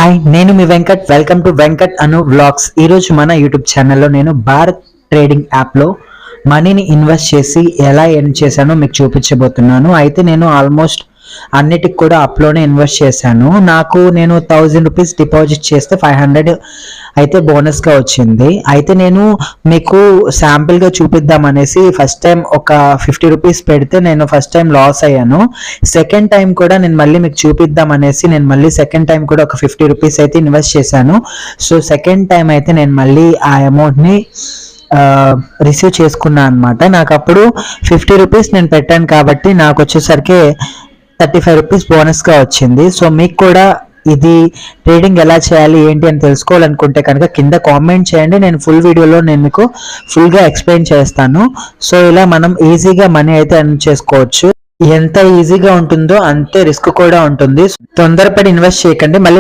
Hi, నేను మీ Venkat. Welcome to Venkat Anu vlogs. ఈరోజు మన యూట్యూబ్ ఛానల్లో నేను భారత్ ట్రేడింగ్ యాప్లో మనీని ఇన్వెస్ట్ చేసి ఎలా ఎర్న్ చేశానో మీకు చూపించబోతున్నాను. అయితే నేను ఆల్మోస్ట్ అన్నిటికి కూడా అప్లోనే ఇన్వెస్ట్ చేశాను. నేను 1000 రూపీస్ డిపాజిట్ చేస్తే 500 అయితే బోనస్గా వచ్చింది. అయితే నేను మీకు శాంపిల్గా చూపిద్దామనేసి ఫస్ట్ టైం ఒక 50 రూపీస్ పెడితే నేను ఫస్ట్ టైం లాస్ అయ్యాను. సెకండ్ టైం కూడా నేను మళ్ళీ మీకు చూపిద్దామనేసి నేను మళ్ళీ సెకండ్ టైం కూడా ఒక 50 రూపీస్ అయితే ఇన్వెస్ట్ చేశాను. సో సెకండ్ టైం అయితే నేను మళ్ళీ ఆ అమౌంట్ని రిసీవ్ చేసుకున్నాను అనమాట. నాకు అప్పుడు 50 రూపీస్ నేను పెట్టాను కాబట్టి నాకు వచ్చేసరికి 35 రూపీస్ బోనస్గా వచ్చింది. సో మీకు కూడా ఇది ట్రేడింగ్ ఎలా చేయాలి ఏంటి అని తెలుసుకోవాలనుకుంటే కనుక కింద కామెంట్ చేయండి. నేను ఫుల్ వీడియోలో నేను మీకు ఫుల్గా ఎక్స్ప్లెయిన్ చేస్తాను. సో ఇలా మనం ఈజీగా మనీ అయితే ఎర్న్ చేసుకోవచ్చు. ఎంత ఈజీగా ఉంటుందో అంతే రిస్క్ కూడా ఉంటుంది. తొందరపడి ఇన్వెస్ట్ చేయకండి. మళ్ళీ